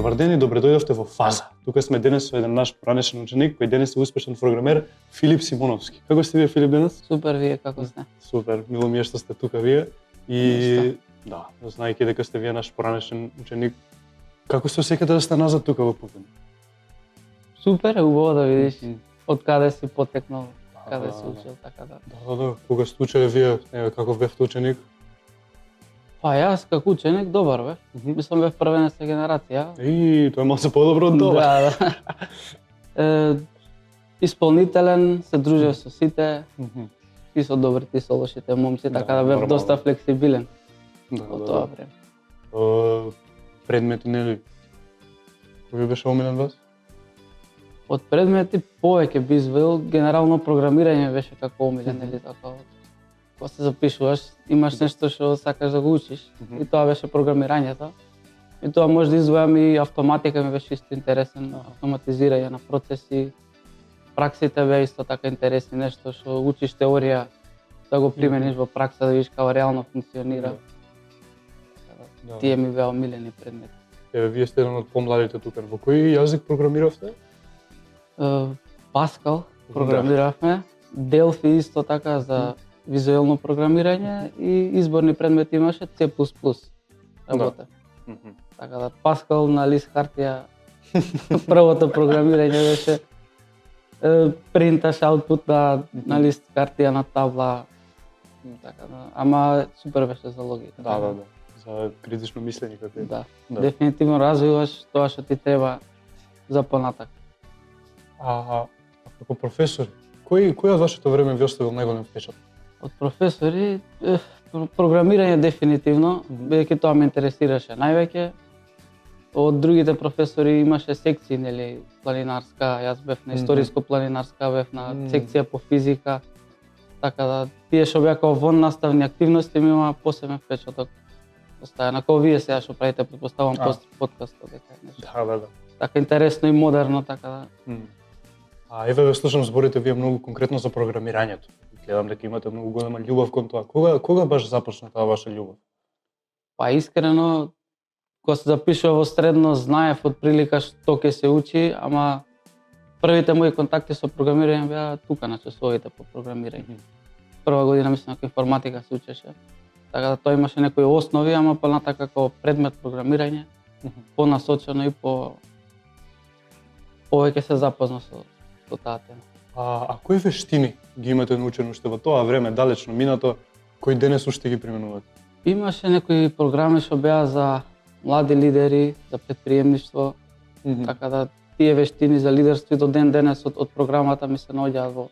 Добар ден и добре дојдовте во Фаза. Тука сме денес со еден наш поранешен ученик кој денес е успешен програмер, Филип Симоновски. Како сте вие, Филип, денес? Супер, вие како сте? Супер, мило ми е што сте тука вие. И да, знаејќи дека сте вие наш поранешен ученик, како се осеќате да сте назад тука во Пупен? Супер, е убаво да видиш од каде си потекнал, каде си учил, така да. Да, кога сте учеле вие, каков бевте ученик? Па јас како ученик добар бев. Мислам бев првенеца генерација. И тоа е малку подобро од тоа. Да. Исполнителен, се дружев со сите. И со добрите и со лошите момци, така да бев доста флексибилен во тоа време. Предмети, нели? Кој беше омилен вас? Од предмети повеќе би извел, генерално програмирање беше како омилен, нели така. Кога се запишуваш, имаш нешто што сакаш да го учиш, и тоа беше програмирањето. И тоа може да издвојам и автоматика ми беше исто интересен, автоматизирање на процеси. Праксите беа исто така интересни, нешто што учиш теорија, да го примениш во пракса, да видиш како реално функционира. Тие ми беа омилени предмети. Вие сте еден од помладите тука. Во кој јазик програмиравте? Паскал програмиравме, Делфи исто така за визуелно програмирање и изборни предмети имаше C++ работа. Така да Паскал на лист хартија првото програмирање беше принташ аутпут на лист хартија на табла. Така да, ама супер беше за логика. Да. За критично мислење како е. Да. Дефинитивно развиваш тоа што ти треба за понатак. Како професор, кој од вашето време ви оставил најголем впечаток? Од професори, програмирање дефинитивно, бидејќи тоа ме интересираше највеќе. Од другите професори имаше секции, нели, планинарска, јас бев на историско-планинарска, бев на секција по физика. Така да, тие што беа како вон наставни активности ми има посебен впечаток. Остаја, кога вие сега што правите, претпоставувам подкастот дека е нешто. Да. Така интересно и модерно, така да. Еве ве слушам зборите вие многу конкретно за програмирањето. Гледам дека имате многу голема љубов кон тоа. Кога баш започна таа ваша љубов? Па искрено, кога се запишува во средно, знаев отприлика што ќе се учи, ама првите мои контакти со програмирање беа тука на часовите по програмирање. Прва година мислам дека информатика се учеше. Така да тоа имаше некои основи, ама понатака како предмет програмирање, понасочено и повеќе се запозна со таа тема. А кои вештини ги имате научени уште во тоа време, далечно минато, кои денес уште ги применувате? Имаше некои програми што беа за млади лидери, за претприемништво, така да тие вештини за лидерство и до ден денес од програмата ми се наоѓаат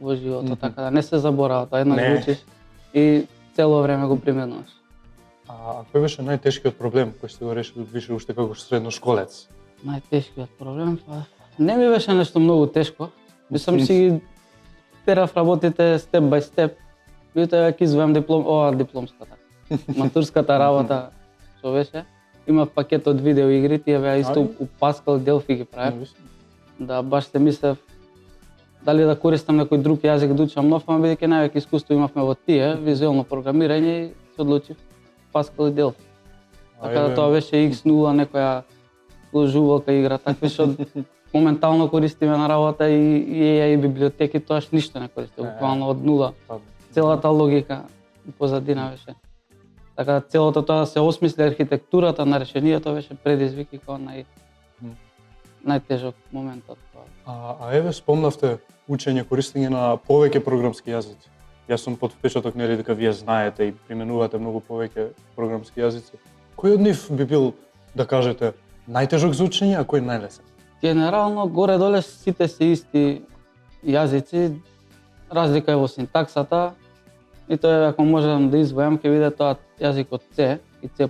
во животот, така да не се забораваат, еднаш учиш и цело време го применуваш. А кој беше најтешкиот проблем кој сте го решили више уште како средношколец? Најтешкиот проблем, па не ми беше нешто многу тешко. Мислам си ги терав работите степ бај степ. Бидејќи веќе извојам дипломската. Матурската работа што беше, имав пакет од видеоигри, тие беа исто у Паскал Делфи ги правев. Да, баш се мислев дали да користам некој друг јазик да учам нов, ама бидејќи највеќе искуство имавме во тие, визуелно програмирање, и се одлучив Паскал и Делфи. Така да тоа беше X0, некоја ложувалка игра, такви што моментално користиме на работа и библиотеки, тоаш ништо не користиме, буквално од нула. Целата логика позадина беше. Така да целото тоа да се осмисли архитектурата на решението беше предизвик и како најтежок момент од тоа. А еве спомнавте учење, користење на повеќе програмски јазици. Јас сум под впечаток нели дека вие знаете и применувате многу повеќе програмски јазици. Кој од нив би бил, да кажете, најтежок за учење, а кој најлесен? Генерално, горе-доле сите се исти јазици, разлика е во синтаксата, и тоа ако можам да извојам, ќе биде тоа јазикот C и C++,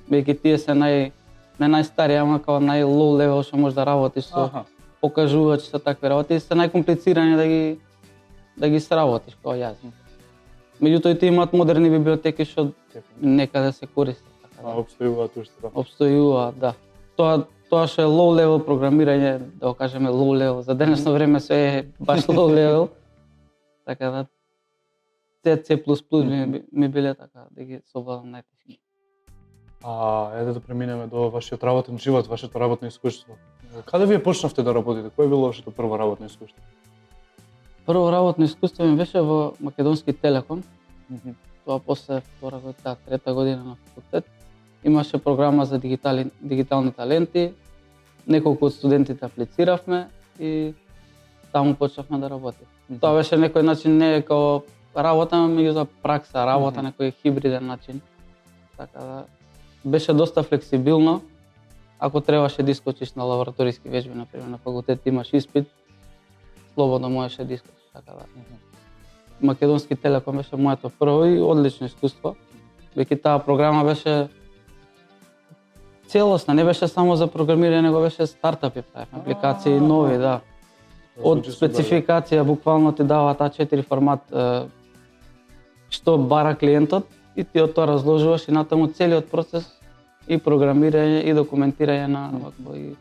бидејќи тие се не најстари, ама како нај-low level што можеш да работиш со покажувач со такви работи, и се најкомплицирани да ги сработиш како јазик. Меѓутоа и тие имаат модерни библиотеки што некаде се користат. Обстојуваат уште, да. Обстојуваат, да. Тоа што е low level програмирање, да го кажеме low level, за денешно време се е баш low level. Така да C++ ми биле така да ги совладам најтешки. Еде да преминеме до вашиот работен живот, вашето работно искуство. Каде вие почнавте да работите? Кое било вашето прво работно искуство? Прво работно искуство ми беше во Македонски Телеком. Тоа после трета година на факултет. Имаше програма за дигитални таленти. Неколку од студентите аплициравме и таму почнавме да работиме. Тоа беше некој начин не како работа, меѓутоа пракса, работа, некој хибриден начин. Така да беше доста флексибилно. Ако требаше да искочиш на лабораториски вежби, например на факултет имаш испит, слободно можеше да искочиш. Така да. Македонски Телеком беше моето прво и одлично искуство. Веќе таа програма беше целосна, не беше само за програмирање, него беше стартапи, правевме апликации нови, да. Од спецификација буквално ти дава А4 формат што бара клиентот и ти од тоа разложуваш и натаму целиот процес и програмирање и документирање на и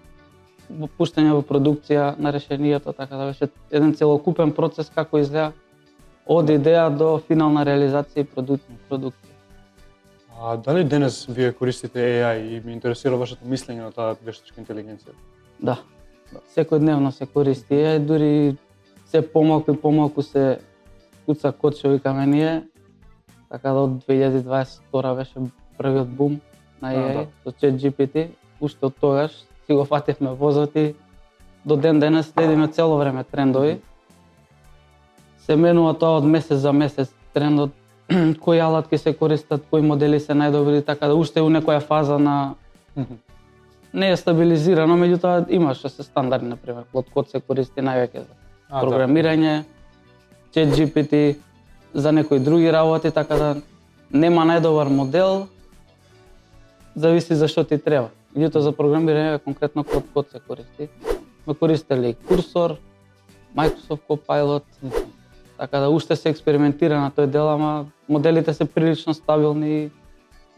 пуштање во продукција на решението, така да беше еден целокупен процес како изгледа од идеја до финална реализација и продукција. Дали денес вие користите AI и ме интересира вашето мислење на таа вештачка интелигенција? Да. Секојдневно се користи AI, дури се помалку и помалку се куца код што викаме ние. Така да од 2022 беше првиот бум на AI со ChatGPT. Уште од тогаш си го фативме возот и до ден денес следиме цело време трендови. Се менува тоа од месец за месец трендот, кои алатки се користат, кои модели се најдобри, така да уште у некоја фаза на не е стабилизирано, меѓутоа има што се стандардни, например, Claude Code се користи највеќе за програмирање, ChatGPT за некои други работи, така да нема најдобар модел, зависи за што ти треба. Меѓутоа за програмирање конкретно Claude Code се користи. Ме користеле Cursor, Microsoft Copilot, така да уште се експериментира на тој дел, ама моделите се прилично стабилни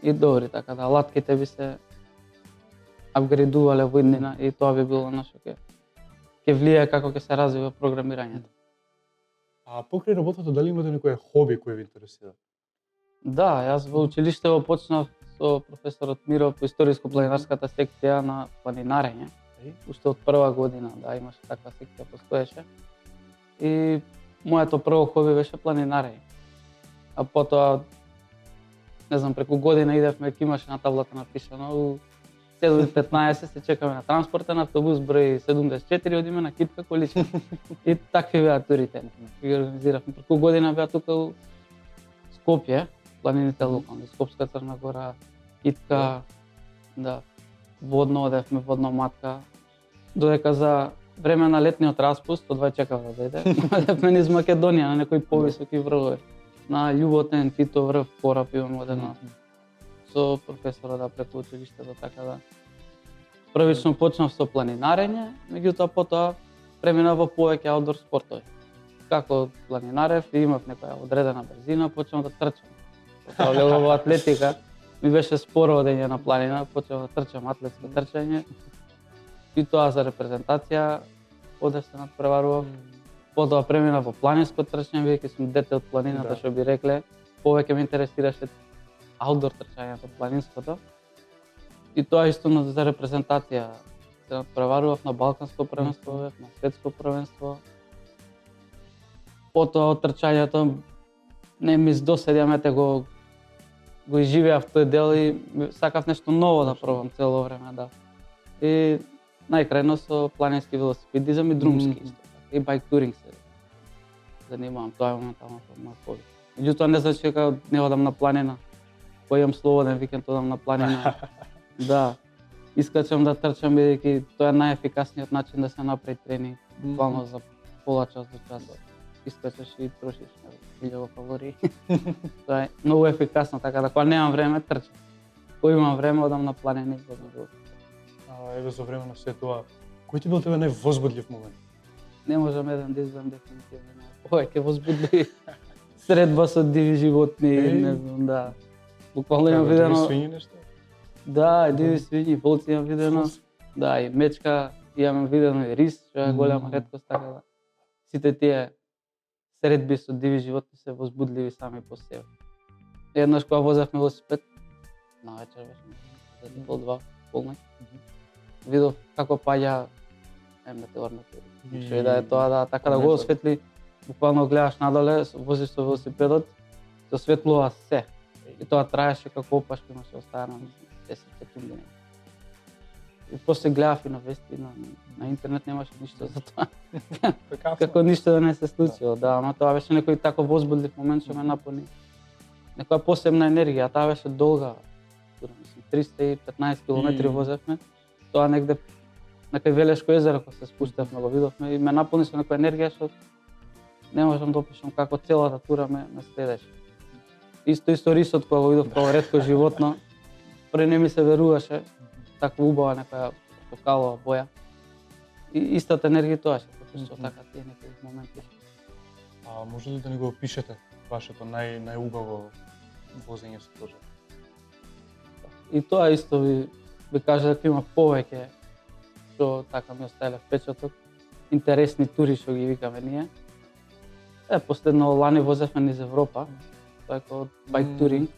и добри, така да алатките би се апгрейдувале во иднина и тоа би било нешто ќе влијае како ќе се развива програмирањето. Покрај работата, дали имате некој хоби кој ви интересира? Да, јас во училиштево почнав со професорот Миро по историско-планинарската секција на планинарење. Уште од прва година, да, имаше таква секција, постоеше. И моето прво хоби беше планинарење. А потоа, не знам, преку година идевме, имаше на таблата напишано 7:15 се чекаме на транспортен автобус број 74, одиме на Китка количка. И такви беа турите. Ги организиравме. Преку година беа тука у Скопје, планините локални, Скопска Црна Гора, Китка, да, водно одевме, водно матка. Додека за време на летниот распуст, одвај чекав да дојде, одевме низ Македонија на некои повисоки врвови. На Љуботен, Тито врв, Кораб имаме одено со професора да преку училиштето, така да. Првично почнав со планинарење, меѓутоа потоа преминав во повеќе аутдор спортови. Како планинарев и имав некоја одредена брзина, почнав да трчам. Потоа влегов во атлетика, ми беше споро одење на планина, почнав да трчам атлетско трчање. И тоа за репрезентација одев се надпреварував. Потоа преминав во планинско трчање, бидејќи сум дете од планината, што би рекле. Повеќе ме интересираше аутдор трчањето, планинското. И тоа исто за репрезентација. Се надпреварував на балканско првенство, на светско првенство. Потоа од трчањето не ми доседја, мете го изживеав тој дел и сакав нешто ново да пробам цело време, да. И најкрајно со планински велосипедизам и друмски исто. И байк туринг се занимавам, тоа е моментално мој хоби. Меѓутоа не значи дека не одам на планина. Кој имам слободен викенд, одам на планина. Да, искачам да трчам бидејќи тоа е најефикасниот начин да се направи тренинг, буквално за пола час до час. Искачаш и трошиш 1000 калории. Тоа е многу ефикасно, така да кога немам време трчам. Кога имам време одам на планина и возбудлив. Еве за време на се тоа, кој ти бил тебе највозбудлив момент? Не можам еден да изберам дефинитивно. Повеќе возбудливи. Средба со диви животни, не знам, да. Буквално имам видено. Диви свињи нешто? Да, диви свињи, волци имам видено. Да, и мечка, имам видено и рис, што е голема реткост, така да. Сите тие средби со диви животни се возбудливи сами по себе. Еднаш кога возевме велосипед, навечер беше за пол 2 полноќ. Видов како паѓа метеорна тури. Што и да е тоа, да, така да го осветли, буквално гледаш надоле, возиш со велосипедот, се осветлува се. И тоа траеше како опашка, но се оставена 10 секунди. И после гледав и на вести, на интернет немаше ништо за тоа. Како ништо да не се случило, да, ама тоа беше некој тако возбудлив момент што ме напуни. Некоја посебна енергија, таа беше долга, мислам 315 километри возевме. Тоа негде на кај Велешко езеро кога се спуштавме, го видовме и ме напуни со некоја енергија што не можам да опишам како целата тура ме следеше. Исто рисот кога го видов како ретко животно, пред не ми се веруваше, таква убава некоја портокалова боја. И истата енергија тоа се почувствува така тие некои моменти. А може ли да ни го опишете вашето најубаво возење со лоза? И тоа исто ви кажа дека има повеќе што така ми оставиле впечаток. Интересни тури што ги викаме ние. Последно лани возевме низ Европа, тоа е како байк туринг.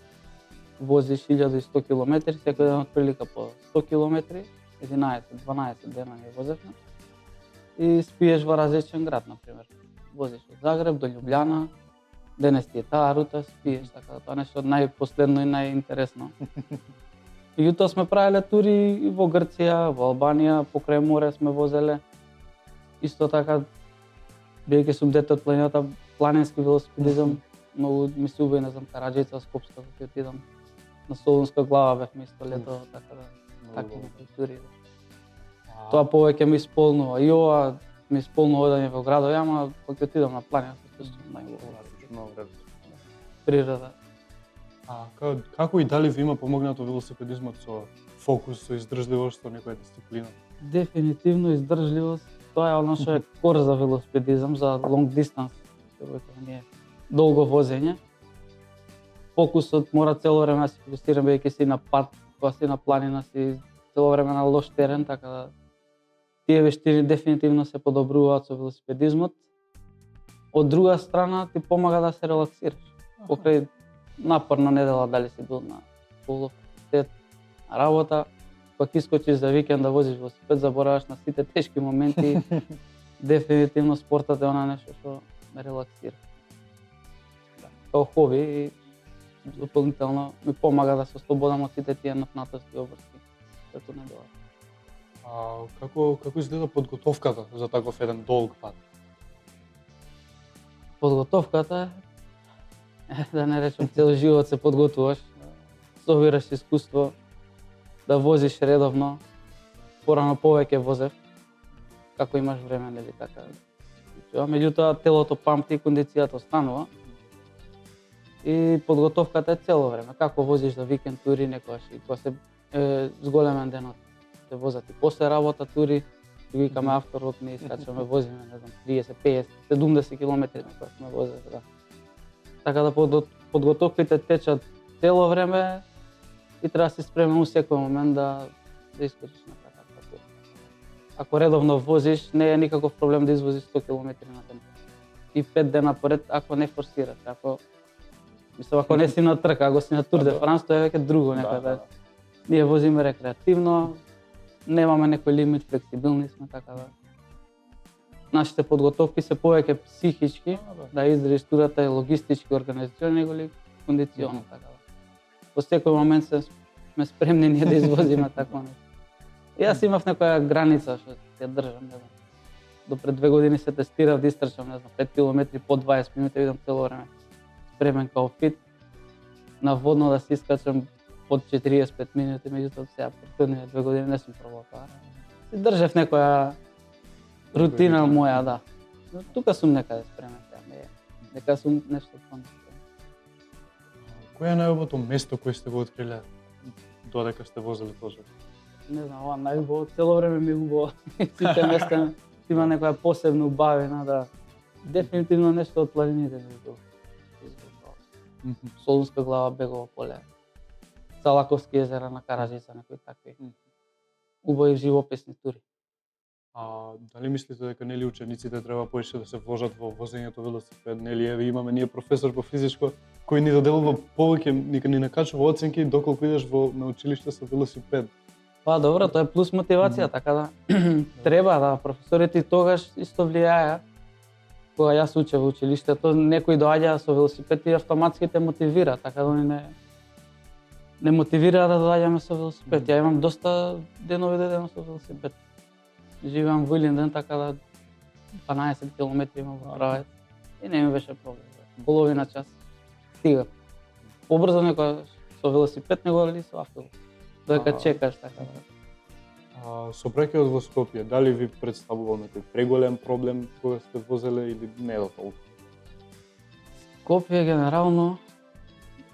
Возиш 1100 километри, секој ден отприлика по 100 километри, 11-12 дена ги возевме. И спиеш во различен град, например. Возиш од Загреб до Љубљана, денес ти е таа рута, спиеш, така да тоа нешто најпоследно и најинтересно. Меѓутоа сме правеле тури и во Грција, во Албанија, покрај море сме возеле. Исто така, бидејќи сум дете од планината, планински велосипедизам, многу ми се убави, не знам, Караџица, Скопска, кога отидам. На Солунска глава бевме исто лето, така да, такви тури. Тоа повеќе ми исполнува. И ова ми исполнува одење во градови, ама кога отидам на планина, се чувствувам најубаво. Природа. А како и дали ви има помогнато велосипедизмот со фокус, со издржливост, со некоја дисциплина? Дефинитивно издржливост. Тоа е оно што е кор за велосипедизам, за long distance, што викаме ние, долго возење. Фокусот мора цело време да се фокусира, бидејќи си на пат, кога си на планина, си цело време на лош терен, така да тие вештини дефинитивно се подобруваат со велосипедизмот. Од друга страна ти помага да се релаксираш. Покрај напорна недела, дали си бил на школа, факултет, на работа, пак искочиш за викенд да возиш велосипед, забораваш на сите тешки моменти. Дефинитивно спортот е она нешто што ме релаксира. Као хоби и дополнително ми помага да се ослободам од сите тие напнатости обврски, што не долаат. А како изгледа подготовката за таков еден долг пат? Подготовката е, да не речам, цел живот се подготвуваш, собираш искуство, да возиш редовно. Порано повеќе возев, како имаш време, нели така. Меѓутоа телото памти, кондицијата останува. И подготовката е цело време. Како возиш за викенд тури, некогаш и кога се зголемен денот се возат и после работа тури, ги викаме авторот, ние искачаме, возиме, не знам, 30, 50, 70 километри некоја сме возели, да. Така да подготовките течат цело време и треба да си спремен у секој момент да искочиш на таква тура. Ако редовно возиш, не е никаков проблем да извозиш 100 километри на ден. И 5 дена поред, ако не форсираш, ако не си на трка, ако си на Тур де Франс, тоа е веќе друго некаде. Ние возиме рекреативно, немаме некој лимит, флексибилни сме, така да. Нашите подготовки се повеќе психички, да издржиш турата и логистички, организациони, него ли кондициони, така да. Во секој момент сме спремни ние да извозиме такво нешто. И јас имав некоја граница што ја држам, не знам. До пред 2 години се тестирав да истрчам, не знам, 5 километри по 20 минути, видам цело време спремен као фит. На водно да се искачам под 45 минути, меѓутоа сега претходните 2 години не сум пробал тоа. Си држев некоја рутина моја, да. Но тука сум некаде спремен сега, нека сум нешто по-спремен. Кој е најубавото место кое сте го откриле додека сте возели лоза? Не знам, ова најубаво, цело време ми е убаво. Сите места има некоја посебна убавина, да. Дефинитивно нешто од планините ми е. Солунска глава, Бегово поле, Салаковски езера на Караџица, некои такви убави живописни тури. Дали мислите дека нели учениците треба повеќе да се вложат во возењето велосипед? Нели еве имаме ние професор по физичко кој ни доделува повеќе, ни накачува оценки доколку идеш на училиште со велосипед. Па добро, тоа е плюс мотивација, така да треба да професорите и тогаш исто влијаја. Кога јас учев во училиштето, некој доаѓа со велосипед и автоматски те мотивира, така да они не мотивира да доаѓаме со велосипед. Ја имам доста денови да идам со велосипед. Живеам во Илинден, така да 12 километри имам во правец и не ми беше проблем. Половина час стигам. Побрзо некојаш со велосипед него или со автобус. Додека чекаш, така да. Сообраќајот во Скопје, дали ви представувал некој преголем проблем кога сте возеле или не до толку? Скопје генерално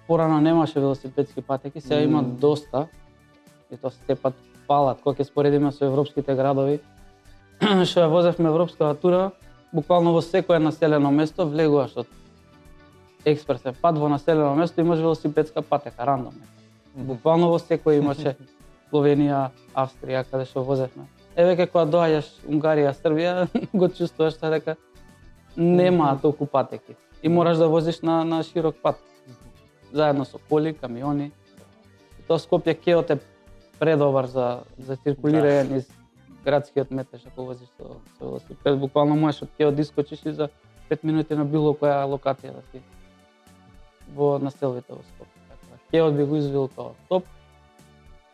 порано немаше велосипедски патеки, сега има доста. И тоа се пат палат, кога ќе споредиме со европските градови. Што ја возевме европската тура, буквално во секое населено место влегуваш од експресен пат во населено место имаш велосипедска патека, рандомно. Буквално во секој имаше Словенија, Австрија, каде што возевме. Веќе кога доаѓаш Унгарија, Србија, го чувствуваш дека нема толку патеки. И мораш да возиш на широк пат. Заедно со коли, камиони. И тоа Скопје кеот е предобар за циркулирање низ градскиот метеж ако возиш со велосипед. Буквално можеш од кеот да искочиш и за 5 минути на било која локација да си во населбите во Скопје. Кеот би го извил тоа топ.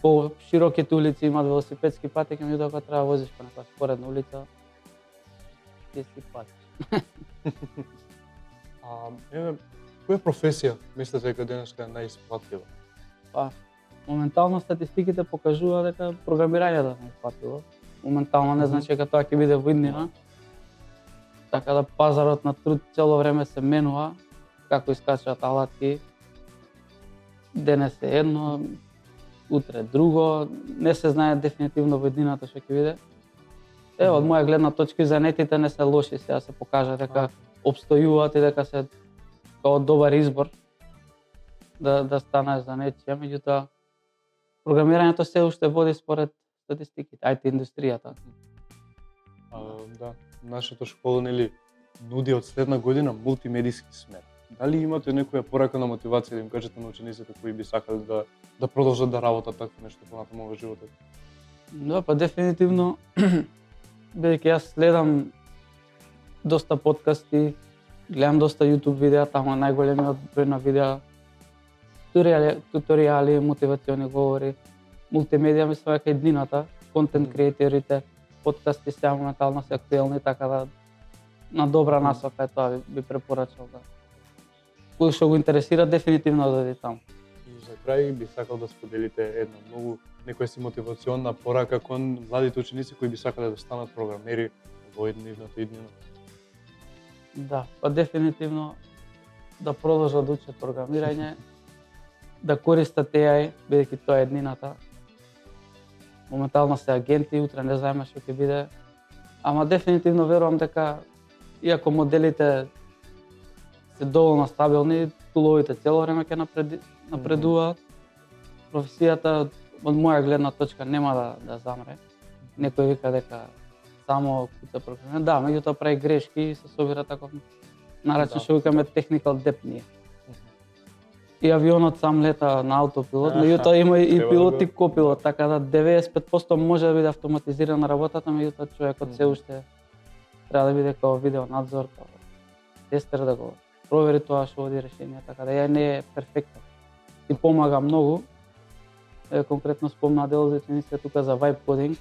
По широките улици имаат велосипедски патеки, меѓутоа кога треба да возиш по некоја споредна улица, ќе си патиш. Еве, која професија мислите дека денеска е најисплатива? Па, моментално статистиките покажува дека програмирањето е најисплативо. Моментално не значи дека тоа ќе биде во иднина. Така да пазарот на труд цело време се менува, како искачаат алатки. Денес е едно, утре друго, не се знае дефинитивно во иднината што ќе биде. Од моја гледна точка и занетите не се лоши, сега се покажа дека обстојуваат и дека се као добар избор да станеш за нечија, меѓутоа програмирањето се уште води според статистиките, IT индустријата. Да, нашата школа нели нуди од следна година мултимедиски смер. Дали имате некоја порака на мотивација да им кажете на учениците кои би сакале да продолжат да работат такво нешто понатаму во животот? Да, па дефинитивно, бидејќи јас следам доста подкасти, гледам доста YouTube видеа, таму најголемиот број на видеа, туторијали, мотивациони говори, мултимедија мислам дека иднината, контент креаторите, подкасти сега моментално се актуелни, така да на добра насока е тоа би препорачал да. Кој што го интересира дефинитивно да оди таму. И за крај би сакал да споделите една многу некоја си мотивационна порака кон младите ученици кои би сакале да станат програмери во иднивната иднина. Да, па дефинитивно да продолжат да учат програмирање, да користат AI, бидејќи тоа е иднината. Моментално се агенти, утре не знаеме што ќе биде, ама дефинитивно верувам дека иако моделите се доволно стабилни, туловите цело време ќе напредуваат. Професијата од моја гледна точка нема да замре. Некој вика дека само куца програмирање, да, меѓутоа прави грешки и се собира таков наречен што викаме technical debt ние. И авионот сам лета на аутопилот, меѓутоа има и пилот и копилот, така да 95% може да биде автоматизирана работата, меѓутоа човекот се уште треба да биде као видео надзор, као тестер да го провери тоа што води решение, така да ја не е перфектно. И помага многу. Конкретно спомна дел за учениците тука за vibe coding.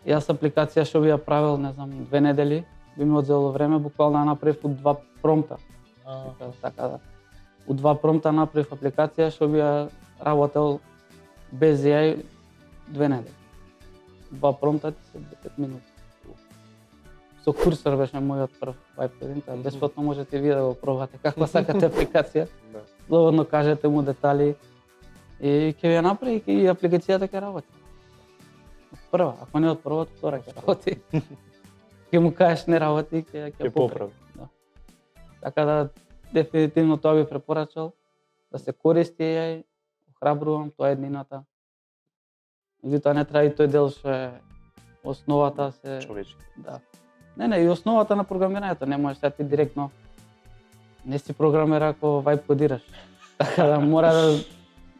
Јас апликација што би ја правил, не знам, 2 недели, би ми одзело време, буквално направив у 2 промпта. Така да. У 2 промпта направив апликација што би ја работел без AI 2 недели. 2 промпта се 5 минути. Со курсор беше мојот прв vibe coding, бесплатно можете вие да го пробате каква сакате апликација. Слободно кажете му детали и ќе ја направи и апликацијата ќе работи. Прва, ако не од првото, втора ќе работи. Ќе му кажеш не работи, ќе поправи. Да. Така да дефинитивно тоа би препорачал да се користи AI, охрабрувам, тоа е еднината. Меѓутоа не треба и тој дел што е основата се човечки. да. Не, и основата на програмирањето, не можеш сега ти директно не си програмер ако вајб кодираш. Така да мора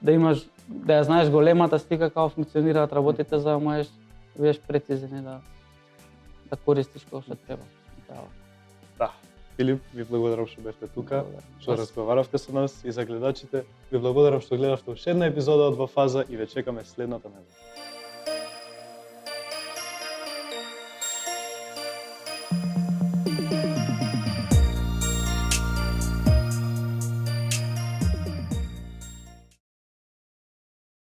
да имаш да ја знаеш големата слика како функционираат работите за да можеш да бидеш прецизен и да користиш како што треба. Да. Филип, ви благодарам што бевте тука, што разговаравте со нас и за гледачите. Ви благодарам што гледавте уште една епизода од Во фаза и ве чекаме следната недела.